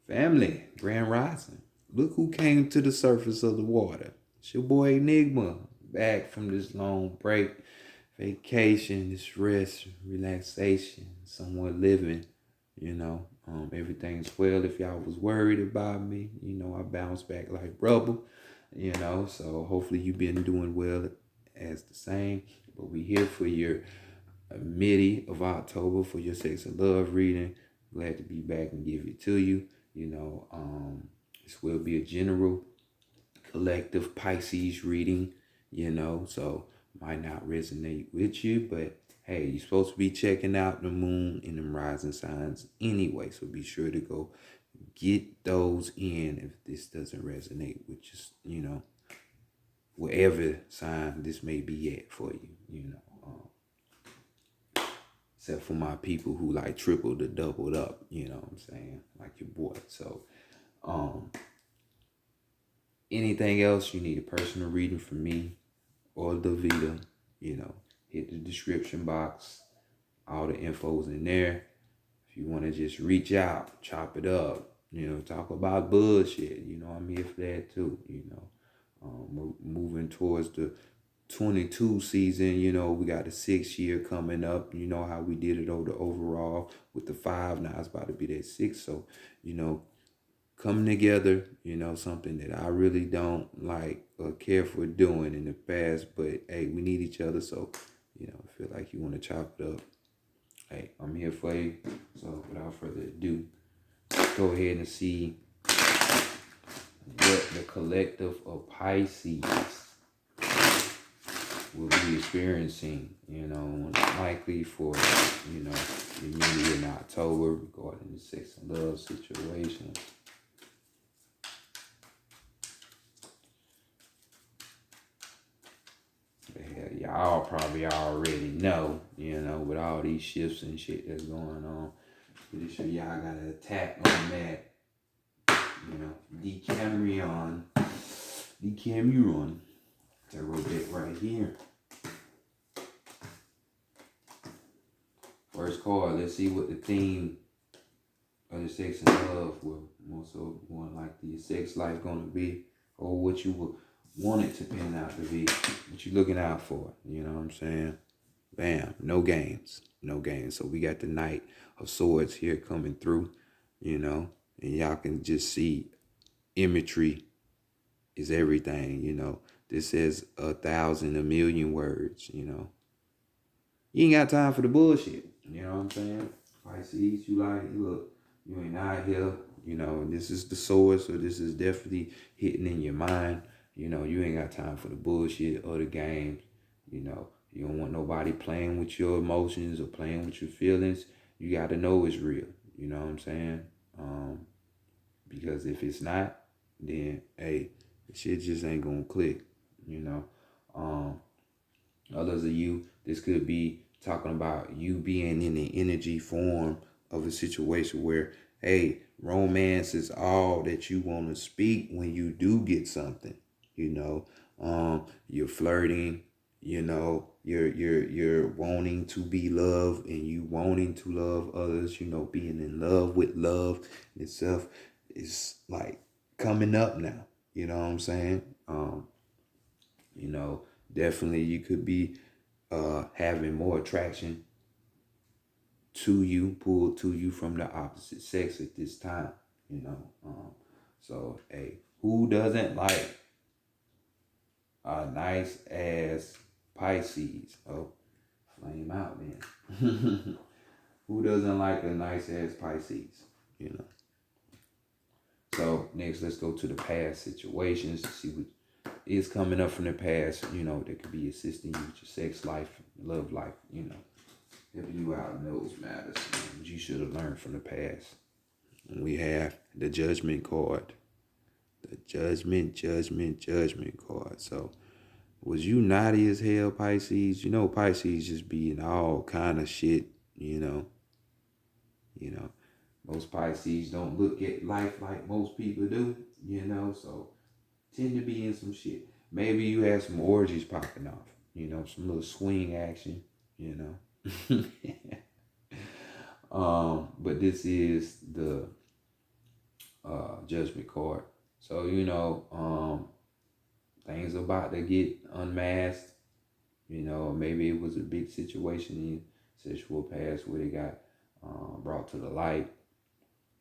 Family, Grand Rising. Look who came to the surface of the water. It's your boy Enigma, back from this long break, vacation, this rest, relaxation, somewhat living, you know. Everything's well. If y'all was worried about me, I bounce back like rubber, so hopefully you been doing well as the same. But we here for your midi of October for your sex and love reading. Glad to be back and give it to you. This will be a general collective Pisces reading, so might not resonate with you, but hey, you're supposed to be checking out the moon and them rising signs anyway, so be sure to go get those in if this doesn't resonate with just, whatever sign this may be at for you, except for my people who like tripled or doubled up, you know what I'm saying? Like your boy. So, anything else you need a personal reading from me or Davita, hit the description box. All the info's in there. If you want to just reach out, chop it up, talk about bullshit, I'm here for that too, moving towards the 22 season, we got the 6 year coming up. You know how we did it over the overall with the 5. Now it's about to be that 6. So, coming together, something that I really don't like or care for doing in the past. But hey, we need each other. So, I feel like you want to chop it up. Hey, I'm here for you. So without further ado, go ahead and see what the collective of Pisces will be experiencing, likely for, immediately in October regarding the sex and love situation. Hell, y'all probably already know, with all these shifts and shit that's going on. Pretty sure y'all got an attack on that, Decameron. That wrote that right here. First card, let's see what the theme of the sex and love will more so more like the sex life gonna be, or what you would want it to pan out to be, what you looking out for, you know what I'm saying? Bam, no games. So we got the Knight of Swords here coming through, and y'all can just see imagery is everything, This says 1,000, a million words, You ain't got time for the bullshit, you know what I'm saying? Pisces, you like, look, you ain't out here, this is the sword, so this is definitely hitting in your mind. You ain't got time for the bullshit or the games, You don't want nobody playing with your emotions or playing with your feelings. You got to know it's real, you know what I'm saying? Because if it's not, then, hey, shit just ain't gonna click, Others of you, this could be talking about you being in the energy form of a situation where, hey, romance is all that you want to speak when you do get something, You're flirting, you're wanting to be loved and you wanting to love others, being in love with love itself is like coming up now, you know what I'm saying? Definitely you could be having more attraction to you, pulled to you from the opposite sex at this time, So, hey, who doesn't like a nice ass Pisces? Oh, flame out, man. Who doesn't like a nice ass Pisces, So next, let's go to the past situations to see what is coming up from the past, that could be assisting you with your sex life, love life, helping you out in those matters, what you should have learned from the past. And we have the Judgment card. The Judgment card. So, was you naughty as hell, Pisces? Pisces just be in all kind of shit, Most Pisces don't look at life like most people do, so tend to be in some shit. Maybe you have some orgies popping off, some little swing action, But this is the Judgment card. So, things about to get unmasked. Maybe it was a big situation in sexual past where they got brought to the light,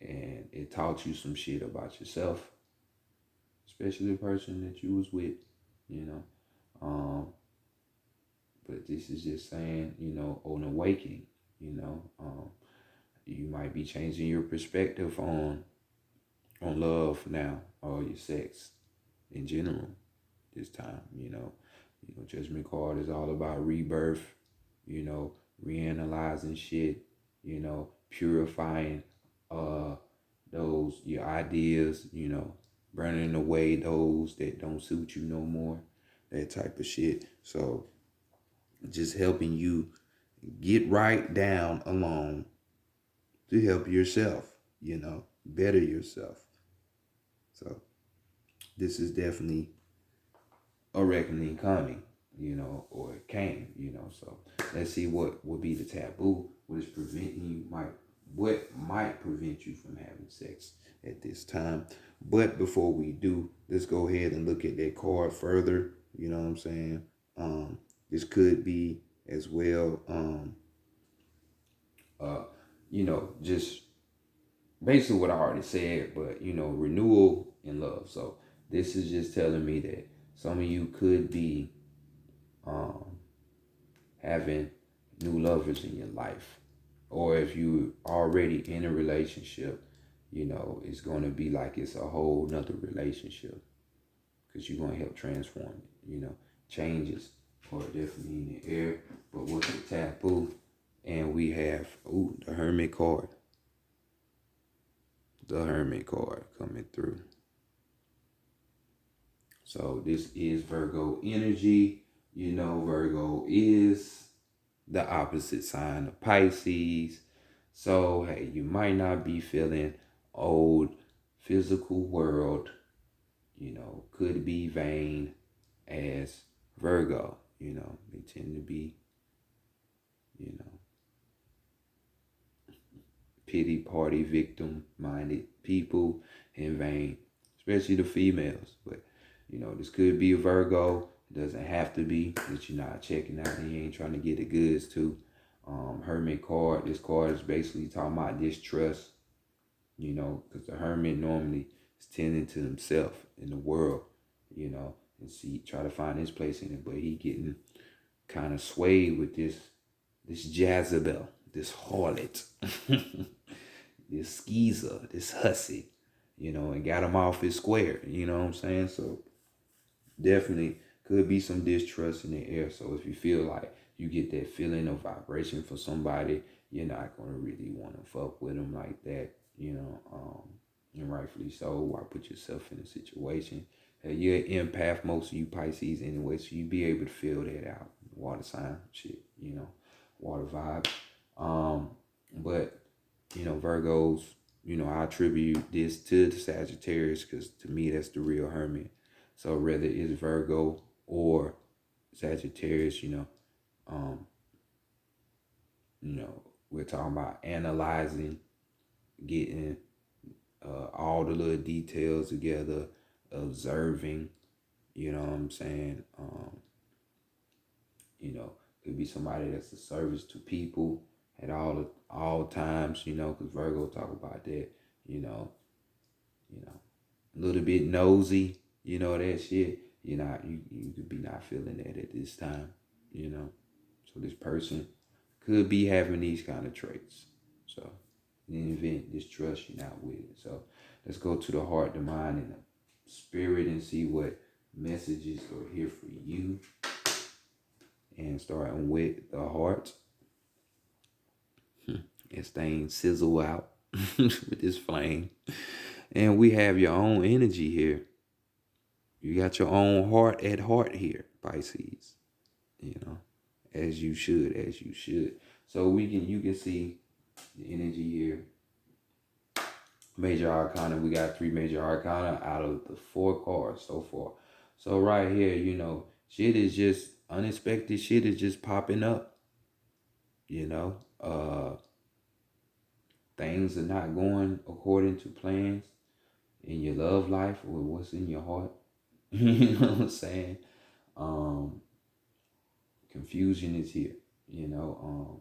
and it taught you some shit about yourself, especially the person that you was with, you know. But this is just saying, an awakening, you might be changing your perspective on love now, or your sex in general this time, Judgment card is all about rebirth, reanalyzing shit, purifying those your ideas, burning away those that don't suit you no more, that type of shit. So just helping you get right down along to help yourself, better yourself. So this is definitely a reckoning coming, or it came, So let's see what would be the taboo, what is preventing you, what might prevent you from having sex at this time. But before we do, let's go ahead and look at that card further. You know what I'm saying? This could be as well, just basically what I already said, but renewal in love. So this is just telling me that some of you could be having new lovers in your life, or if you already in a relationship, it's going to be like it's a whole nother relationship, because you're going to help transform it. Changes are definitely in the air. But what's the taboo? And we have the Hermit card. The Hermit card coming through. So this is Virgo energy. Virgo is the opposite sign of Pisces. So, hey, you might not be feeling old physical world, could be vain as Virgo. They tend to be, pity party victim minded people in vain, especially the females. But this could be a Virgo. It doesn't have to be that you're not checking out and you ain't trying to get the goods too. Hermit card. This card is basically talking about distrust, because the hermit normally is tending to himself in the world, and try to find his place in it. But he getting kind of swayed with this Jezebel, this harlot, this skeezer, this hussy, and got him off his square. You know what I'm saying? So definitely could be some distrust in the air. So if you feel like you get that feeling of vibration for somebody, you're not going to really want to fuck with them like that, and rightfully so. Why put yourself in a situation? You're an empath, most of you Pisces anyway, so you be able to feel that out. Water sign shit, water vibe. But, Virgos, I attribute this to the Sagittarius, because to me, that's the real hermit. So whether it's Virgo or Sagittarius, we're talking about analyzing, getting all the little details together, observing, you know what I'm saying? Could be somebody that's a service to people at all times, because Virgo talk about that, a little bit nosy, that shit. You could be not feeling that at this time, So this person could be having these kind of traits. So in the event distrust, you're not with it. So let's go to the heart, the mind, and the spirit and see what messages are here for you. And starting with the heart. This thing sizzle out with this flame. And we have your own energy here. You got your own heart at heart here, Pisces. As you should. So you can see the energy here. Major arcana, we got 3 major arcana out of the 4 cards so far. So right here, shit is just unexpected shit is just popping up. Things are not going according to plans. in your love life or what's in your heart. You know what I'm saying? Um, Confusion is here. You know,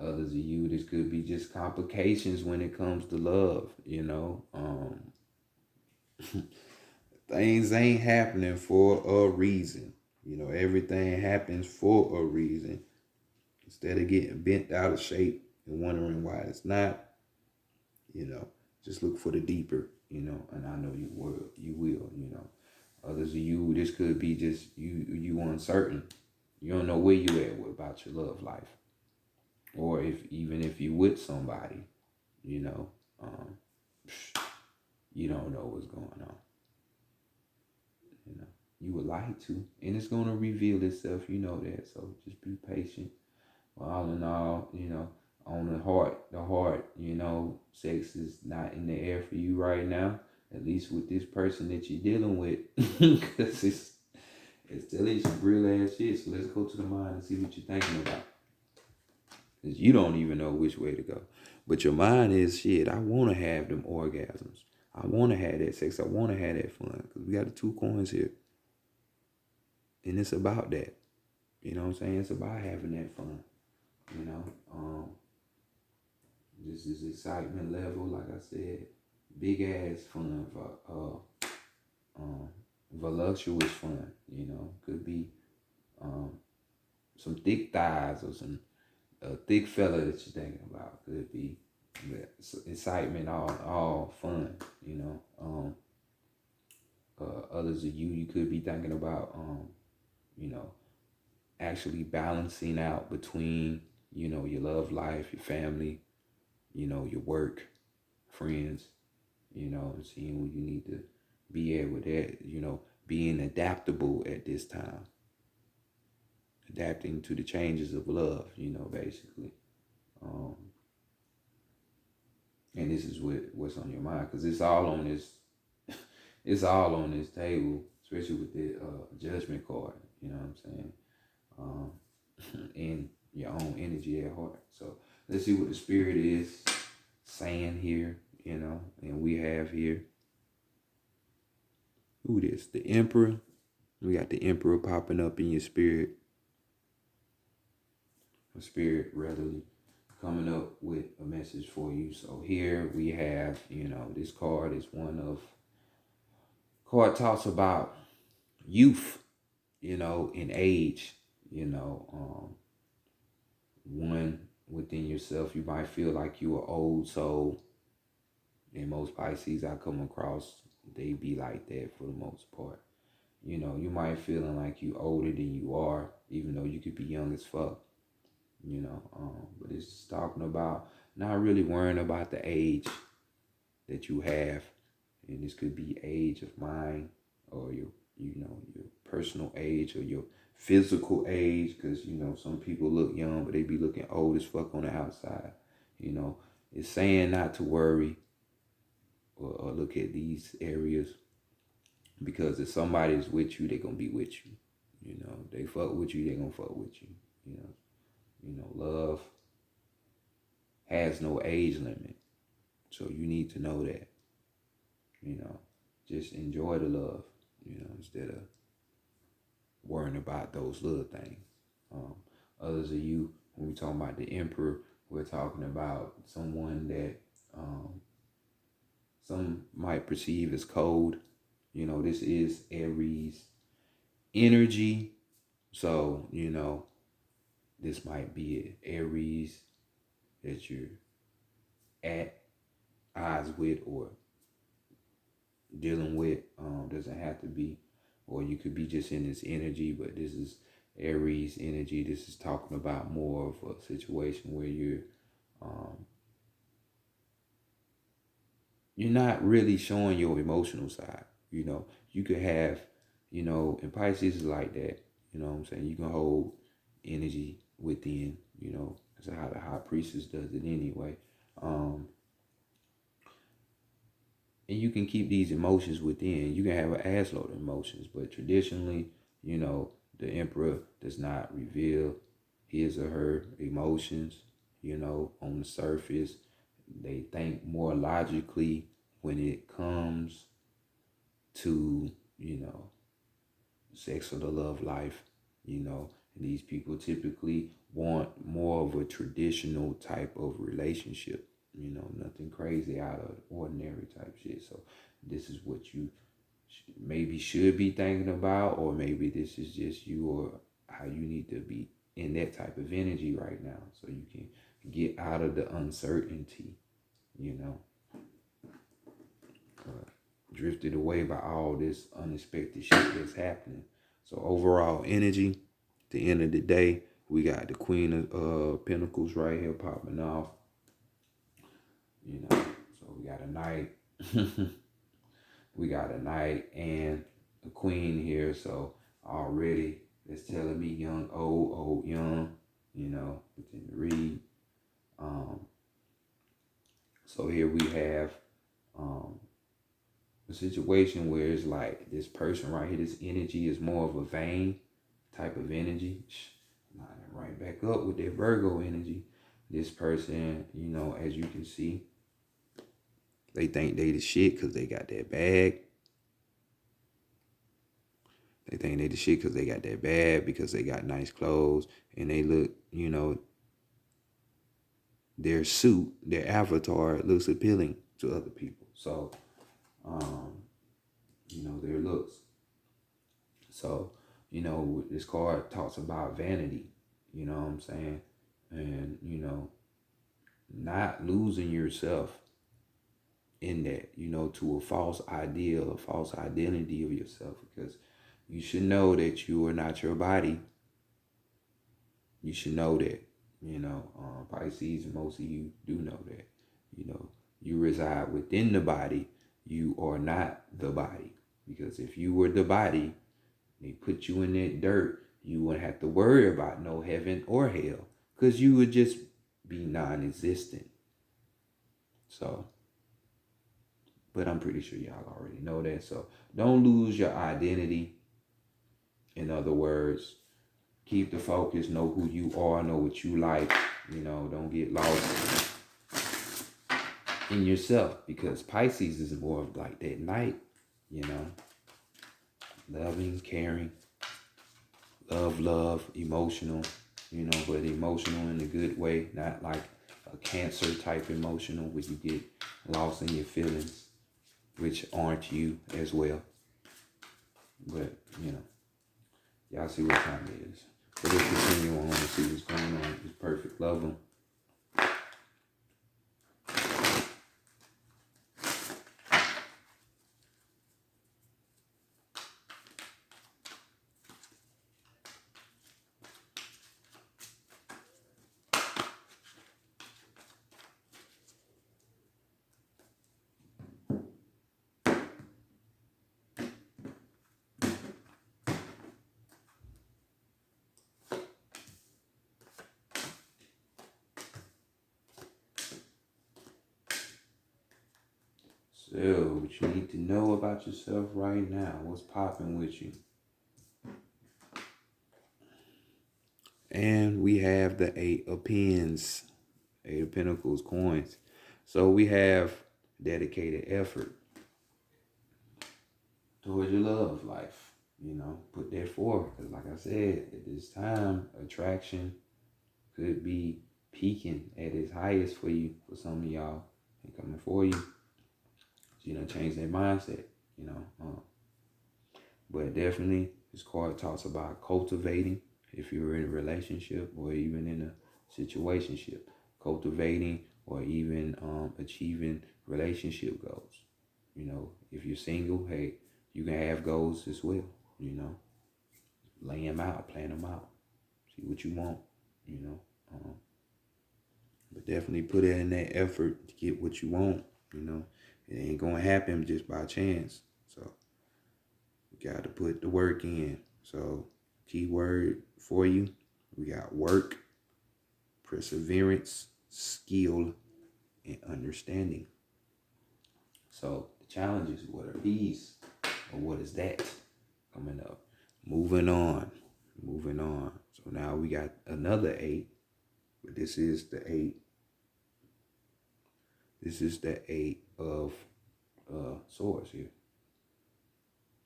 others of you, this could be just complications when it comes to love. You know, things ain't happening for a reason. You know, everything happens for a reason. Instead of getting bent out of shape and wondering why it's not, you know, just look for the deeper, you know, and I know you will, you know. Others of you, this could be just you uncertain. You don't know where you at about your love life. Or if you with somebody, you know, you don't know what's going on. You know. You would like to. And it's gonna reveal itself, you know that. So just be patient. Well, all in all, you know, on the heart, you know, sex is not in the air for you right now. At least with this person that you're dealing with, because it's telling you some real ass shit. So let's go to the mind and see what you're thinking about. Because you don't even know which way to go. But your mind is shit. I want to have them orgasms. I want to have that sex. I want to have that fun. Because we got the 2 coins here. And it's about that. You know what I'm saying? It's about having that fun. You know, this is excitement level, like I said, big ass fun, voluptuous fun. You know, could be some thick thighs or some thick fella that you're thinking about. Could be excitement, all fun. You know, others of you could be thinking about, you know, actually balancing out between, you know, your love life, your family, you know, your work, friends, you know, and seeing where you need to be at with that, you know, being adaptable at this time, adapting to the changes of love, you know, basically. Um, and this is what's on your mind, because it's all on this, it's all on this table, especially with the judgment card, you know what I'm saying? And your own energy at heart. So let's see what the spirit is saying here, you know, and we have here. Who this? The Emperor. We got the Emperor popping up in your spirit. A spirit readily coming up with a message for you. So here we have, you know, this card is card talks about youth, you know, in age, you know, one within yourself, you might feel like you are old soul. And most Pisces I come across, they be like that for the most part. You know, you might feeling like you older than you are, even though you could be young as fuck. You know, but it's talking about not really worrying about the age that you have, and this could be age of mind or your, you know, your personal age or your physical age, because you know some people look young but they be looking old as fuck on the outside. You know, it's saying not to worry or look at these areas, because if somebody's with you, they gonna be with you. You know, they fuck with you, they gonna fuck with you. You know, love has no age limit, so you need to know that. You know, just enjoy the love. You know, instead of worrying about those little things. Others of you, when we talking about the Emperor, we're talking about someone that some might perceive as cold. You know, this is Aries energy. So, you know, this might be an Aries that you're at odds with or dealing with. Doesn't have to be, or you could be just in this energy, but this is Aries energy. This is talking about more of a situation where you're not really showing your emotional side. You know, you could have, you know, and Pisces is like that. You know what I'm saying? You can hold energy within, you know, that's how the high priestess does it anyway. And you can keep these emotions within. You can have an ass load of emotions, but traditionally, you know, the Emperor does not reveal his or her emotions, you know, on the surface. They think more logically when it comes to, sex or the love life, and these people typically want more of a traditional type of relationship, nothing crazy out of the ordinary type shit. So this is what you maybe should be thinking about, or maybe this is just you or how you need to be in that type of energy right now so you can get out of the uncertainty, drifted away by all this unexpected shit that's happening. So overall energy, at the end of the day, we got the Queen of Pentacles right here popping off. So we got a knight. We got a knight and a queen here. So already it's telling me young, old, young, within the read. So here we have a situation where it's like this person right here, this energy is more of a vain type of energy. Line right back up with that Virgo energy. This person, as you can see, they think they the shit because they got that bag. They think they the shit because they got that bag, because they got nice clothes, and they look, their suit, their avatar looks appealing to other people. So, their looks. So, this card talks about vanity, you know what I'm saying? And, not losing yourself in that, to a false ideal, a false identity of yourself, because you should know that you are not your body. You should know that, Pisces, most of you do know that, you reside within the body. You are not the body, because if you were the body, they put you in that dirt, you wouldn't have to worry about no heaven or hell, because you would just be non-existent. So, but I'm pretty sure y'all already know that. So don't lose your identity. In other words, keep the focus, know who you are, know what you like, don't get lost in yourself, because Pisces is more of like that knight, loving, caring, love, emotional, but emotional in a good way, not like a Cancer type emotional where you get lost in your feelings, which aren't you as well. But, y'all see what time it is. So let's continue on and see what's going on. It's perfect. Love them. So, what you need to know about yourself right now. What's popping with you? And we have the Eight of Pens, Eight of Pentacles, coins. So we have dedicated effort towards your love life. Put that forward. Because like I said, at this time, attraction could be peaking at its highest for you, for some of y'all, and coming for you. Change their mindset, But definitely, this card talks about cultivating, if you're in a relationship or even in a situationship, cultivating or even achieving relationship goals. If you're single, hey, you can have goals as well, Lay them out, plan them out, see what you want, But definitely put in that effort to get what you want, It ain't gonna happen just by chance. So you got to put the work in. So key word for you, we got work, perseverance, skill, and understanding. So the challenges, what are these? Or what is that coming up? Moving on. So now we got another 8, but this is the 8 This is the Eight of Swords here.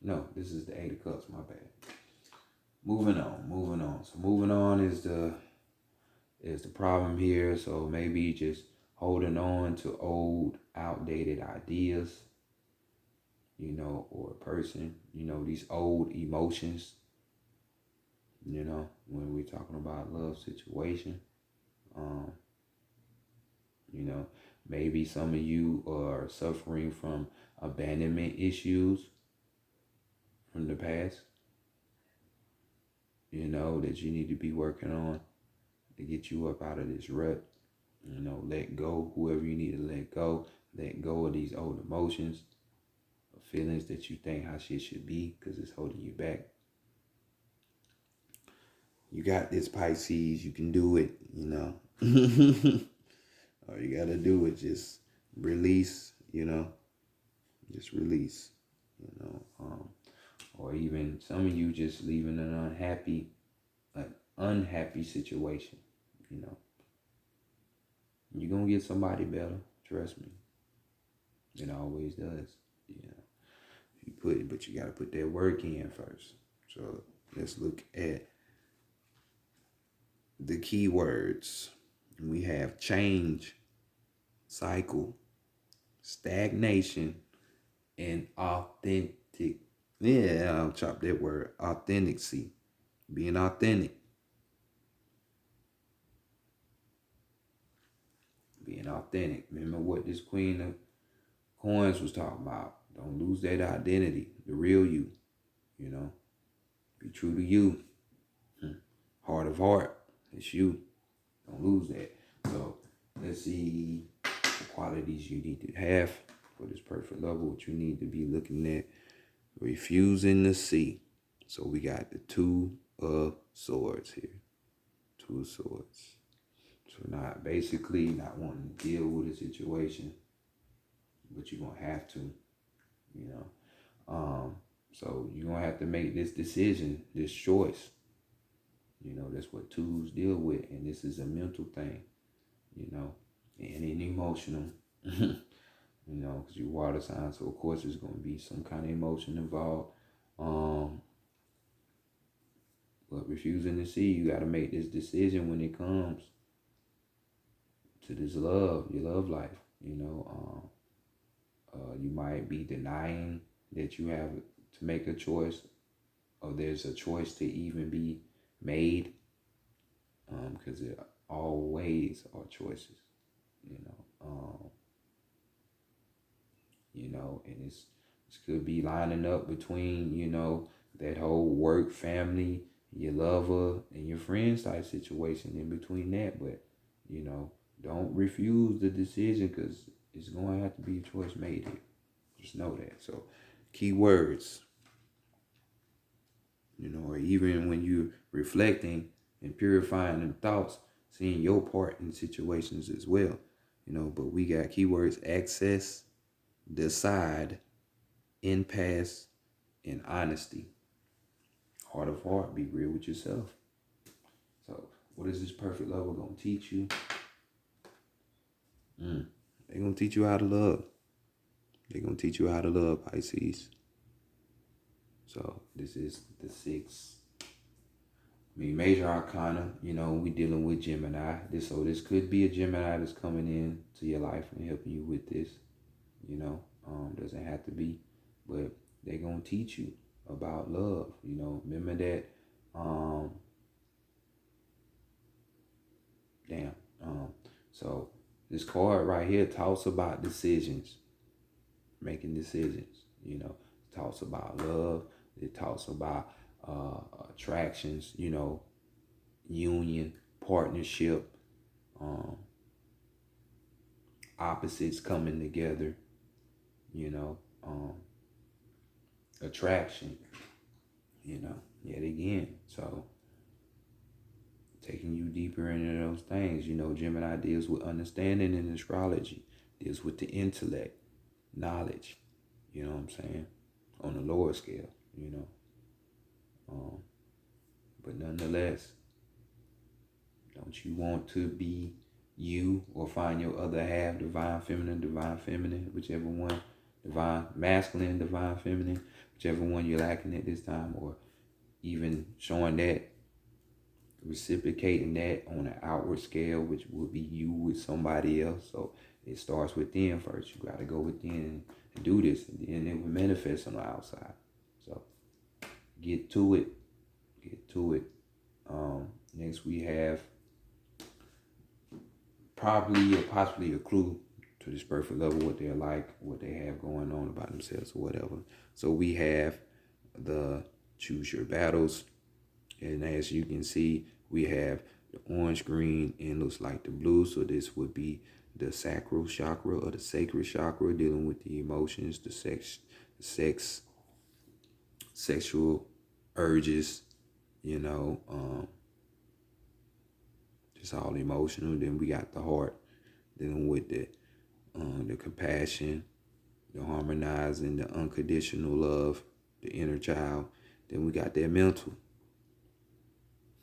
No, this is the Eight of Cups, my bad. Moving on. So moving on is the problem here. So maybe just holding on to old, outdated ideas, or a person, these old emotions, when we're talking about love situation. Maybe some of you are suffering from abandonment issues from the past, that you need to be working on to get you up out of this rut. Let go whoever you need to let go. Let go of these old emotions, feelings that you think how shit should be because it's holding you back. You got this, Pisces. You can do it, All you got to do is just release, just release, or even some of you just leaving an unhappy situation, You're going to get somebody better. Trust me. It always does, But you got to put that work in first. So let's look at the key words. We have change, cycle, stagnation, and authentic. Yeah, I'll chop that word. Authenticity. Being authentic. Being authentic. Remember what this Queen of Coins was talking about. Don't lose that identity. The real you. Be true to you. Heart of heart. It's you. Don't lose that. So let's see the qualities you need to have for this perfect love. What you need to be looking at. Refusing to see. So we got the Two of Swords here. Two of Swords. So not wanting to deal with a situation, but you're going to have to, So you're going to have to make this decision, this choice. That's what twos deal with. And this is a mental thing, and an emotional, because you water sign. So, of course, there's going to be some kind of emotion involved. But refusing to see, you got to make this decision when it comes to this love, your love life. You might be denying that you have to make a choice, or there's a choice to even be made, because there always are choices, and this could be lining up between, that whole work, family, your lover, and your friends type situation in between that. But, don't refuse the decision, because it's going to have to be a choice made here. Just know that. So, key words, or even when you're reflecting and purifying them thoughts, seeing your part in situations as well, but we got keywords: access, decide, impasse, and honesty. Heart of heart, be real with yourself. So what is this perfect love going to teach you? They're going to teach you how to love. They're going to teach you how to love, Pisces. So this is the 6. Major arcana, we dealing with Gemini. This could be a Gemini that's coming in to your life and helping you with this. Doesn't have to be, but they're gonna teach you about love. Remember that. So this card right here talks about decisions, making decisions. It talks about love. It talks about attractions, union, partnership, opposites coming together, attraction, yet again. So taking you deeper into those things, Gemini deals with understanding and astrology, deals with the intellect, knowledge, you know what I'm saying, on a lower scale, but nonetheless, don't you want to be you, or find your other half, divine feminine, whichever one, divine masculine, divine feminine, whichever one you're lacking at this time, or even showing that, reciprocating that on an outward scale, which would be you with somebody else. So it starts within first. You got to go within and do this, and then it will manifest on the outside. So get to it. Get to it. Next we have probably or possibly a clue to this perfect level, what they're like, what they have going on about themselves or whatever. So we have the choose your battles. And as you can see, we have the orange, green, and looks like the blue. So this would be the sacral chakra or the sacred chakra, dealing with the emotions, the sexual urges, just all emotional. Then we got the heart, dealing with the compassion, the harmonizing, the unconditional love, the inner child. Then we got that mental,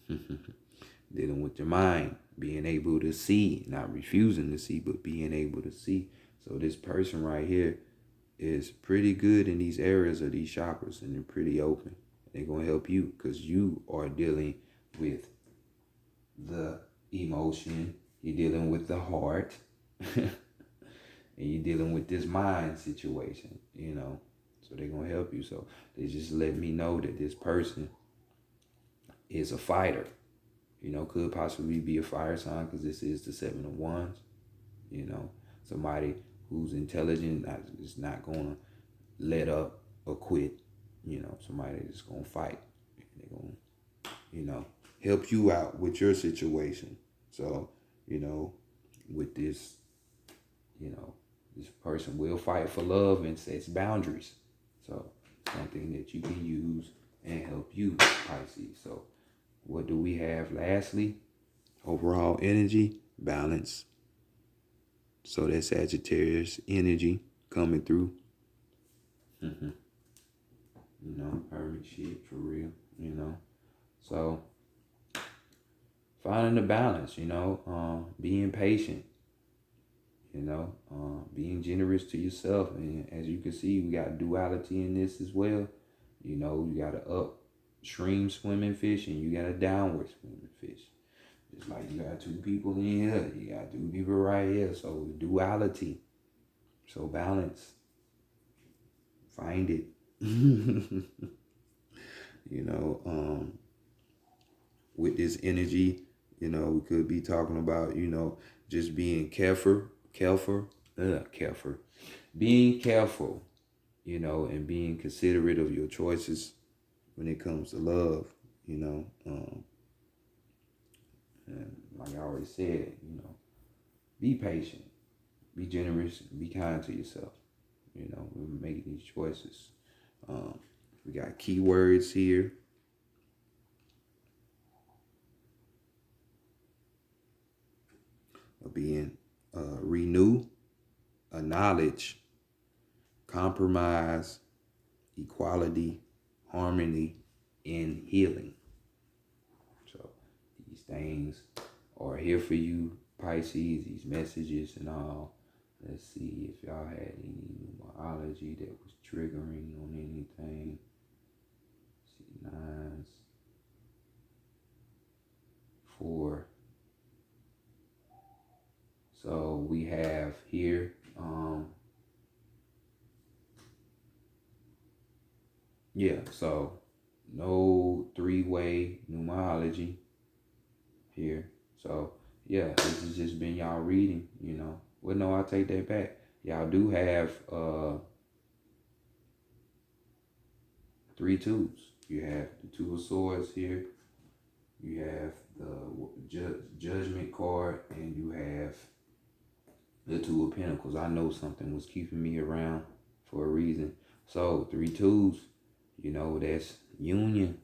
dealing with your mind, being able to see, not refusing to see, but being able to see. So this person right here is pretty good in these areas of these chakras, and they're pretty open. They're going to help you because you are dealing with the emotion, you're dealing with the heart, and you're dealing with this mind situation, So they're going to help you. So they just let me know that this person is a fighter. Could possibly be a fire sign because this is the 7 of Wands. Somebody who's intelligent is not going to let up or quit. Somebody that's going to fight. They're going to, help you out with your situation. So, with this, this person will fight for love and sets boundaries. So something that you can use and help you, Pisces. So what do we have lastly? Overall energy, balance. So that's Sagittarius energy coming through. Hermit shit for real, So finding the balance, being patient, being generous to yourself. And as you can see, we got duality in this as well. You got an upstream swimming fish and you got a downward swimming fish. Just like you got two people in here, you got two people right here. So duality. So balance. Find it. With this energy, we could be talking about, just being careful, being careful, and being considerate of your choices when it comes to love, and like I already said, be patient, be generous, be kind to yourself, when making these choices. We got keywords here. Being renew, acknowledge, compromise, equality, harmony, and healing. So these things are here for you, Pisces, these messages and all. Let's see if y'all had any numerology that was triggering on anything. Let's see, 9s, 4. So we have here, so no 3-way numerology here. So this has just been y'all reading, Well, no, I'll take that back. Y'all do have 3 twos. You have the 2 of Swords here. You have the Judgment card, and you have the 2 of Pentacles. I know something was keeping me around for a reason. So 3 twos, that's union.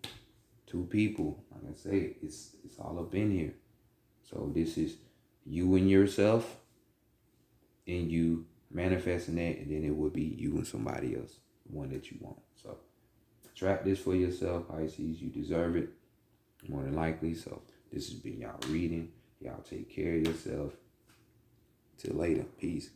2 people. Like I say, it's all up in here. So this is you and yourself, and you manifesting that, and then it would be you and somebody else, the one that you want. So trap this for yourself, Pisces. You deserve it more than likely. So this has been y'all reading. Y'all take care of yourself. Till later. Peace.